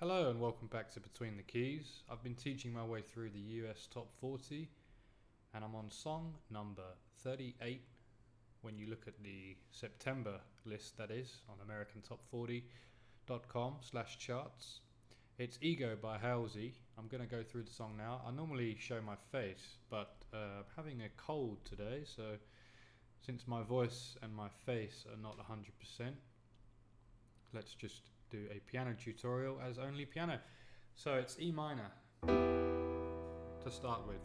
Hello and welcome back to Between the Keys. I've been teaching my way through the US Top 40 and I'm on song number 38 when you look at the September list, that is, on americantop40.com/charts. It's Ego by Halsey. I'm going to go through the song now. I normally show my face, but I'm having a cold today, so since my voice and my face are not 100%, let's just do a piano tutorial as only piano. So it's E minor to start with.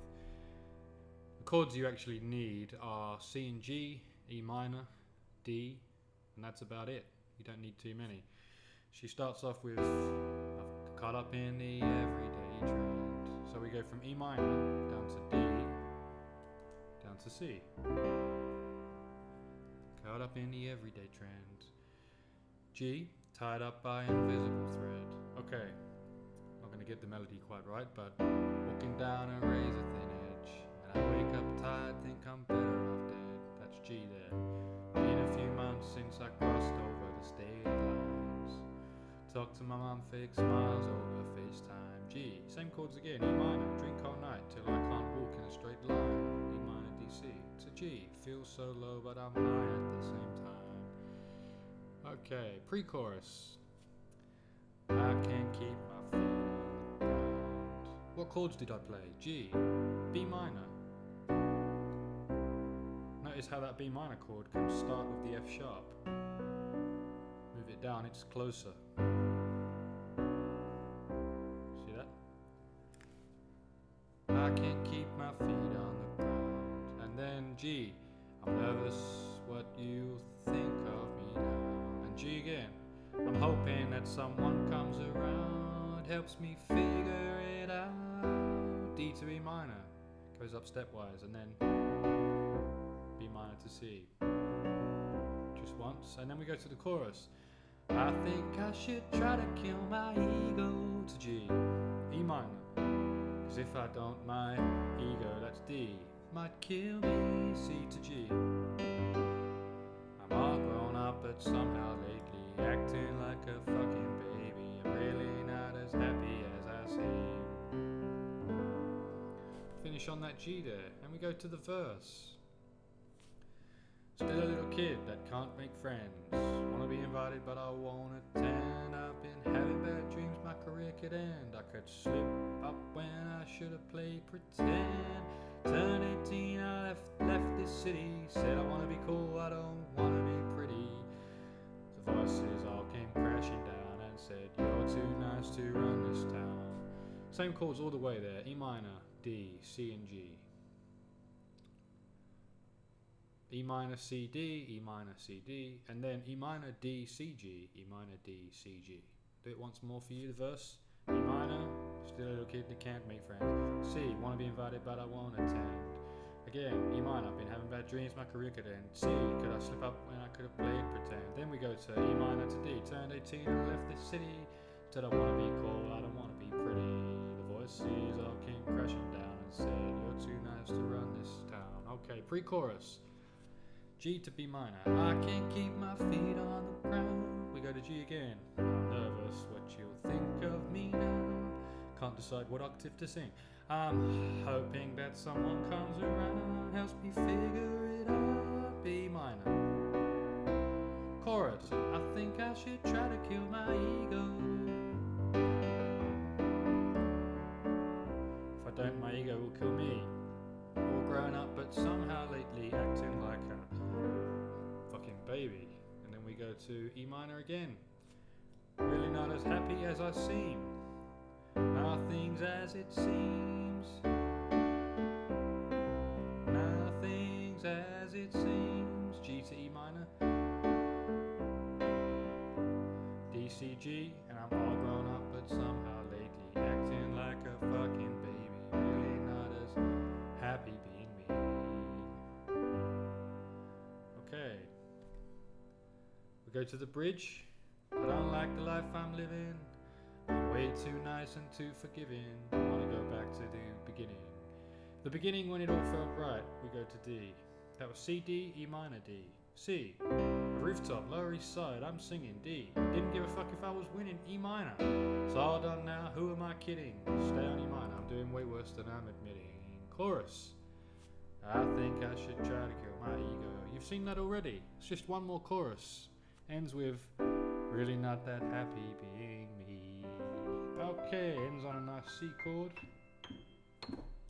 The chords you actually need are C and G, E minor, D, and that's about it. You don't need too many. She starts off with I've caught up in the everyday trend. So we go from E minor down to D, down to C. Caught up in the everyday trend. G, tied up by invisible thread. Okay, not going to get the melody quite right, but walking down a razor thin edge, and I wake up tired, think I'm better off dead. That's G there. Been a few months since I crossed over the state lines. Talk to my mum, fake smiles over FaceTime. G, same chords again. E minor, drink all night till I can't walk in a straight line. E minor, D, C. To G, feels so low but I'm high at the same time. Okay, pre-chorus. I can't keep my feet on the ground. What chords did I play? G, B minor. Notice how that B minor chord can start with the F sharp. Move it down, it's closer. See that? I can't keep my feet on the ground. And then G, I'm nervous what you think of me now. G again. I'm hoping that someone comes around, helps me figure it out. D to E minor, goes up stepwise, and then B minor to C. Just once, and then we go to the chorus. I think I should try to kill my ego to G, E minor. Cause if I don't, my ego, that's D, might kill me, C to G. I'm all grown up, but somehow lately acting like a fucking baby. I'm really not as happy as I seem. Finish on that G there, and we go to the verse. Still a little kid that can't make friends. Wanna be invited, but I won't attend. I've been having bad dreams, my career could end. I could slip up when I should have played pretend. Turned 18, I left this city. Said I wanna be cool, I don't wanna be pretty. The voices all came crashing down and said, you're too nice to run this town. Same chords all the way there. E minor, D, C and G. E minor, C, D, E minor, C, D, and then E minor, D, C, G, E minor, D, C, G. Do it once more for you, the verse. E minor, still a little kid that can't make friends. C, wanna be invited but I won't attend. Again, E minor, been having bad dreams, my career could end. C, could I slip up when I could have played pretend. Then we go to E minor to D, turned 18 and left this city. Said I wanna be cool, I don't wanna be pretty. The voices all came crashing down and said, you're too nice to run this town. Okay, pre-chorus. G to B minor. I can't keep my feet on the ground. We go to G again. I'm nervous what you'll think of me now. Can't decide what octave to sing. I'm hoping that someone comes around, helps me figure it out. B minor. Chorus. I think I should try to kill my ego. If I don't, my ego will kill me. All grown up, but somehow lately acting like a fucking baby. And then we go to E minor again. Really not as happy as I seem. Nothing's as it seems. Nothing's as it seems. G to E minor. D, C, G. And I'm all grown up, but somehow lately acting like a fucking baby. Really not as happy being me. Okay. We go to the bridge. I don't like the life I'm living. I'm way too nice and too forgiving. I want to go back to the beginning. The beginning when it all felt right. We go to D. That was C, D, E minor, D. C. A rooftop, Lower East Side. I'm singing D. Didn't give a fuck if I was winning. E minor. It's all done now, who am I kidding? Stay on your mind, I'm doing way worse than I'm admitting. Chorus. I think I should try to kill my ego. You've seen that already. It's just one more chorus. Ends with, really not that happy being me. Okay, ends on a nice C chord.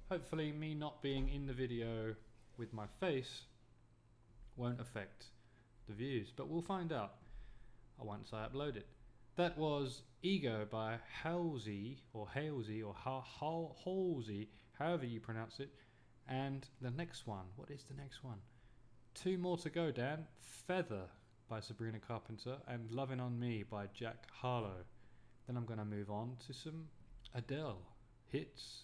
Hopefully me not being in the video with my face won't affect the views, but we'll find out once I upload it. That was Ego by Halsey, or Halsey, or Halsey, however you pronounce it. And the next one, what is the next one? 2 more to go, Dan. Feather by Sabrina Carpenter and Lovin' On Me by Jack Harlow. Then I'm going to move on to some Adele hits,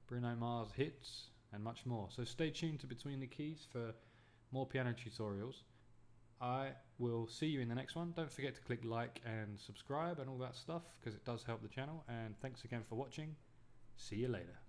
Bruno Mars hits, and much more. So stay tuned to Between the Keys for more piano tutorials. I will see you in the next one. Don't forget to click like and subscribe and all that stuff, because it does help the channel. And thanks again for watching. See you later.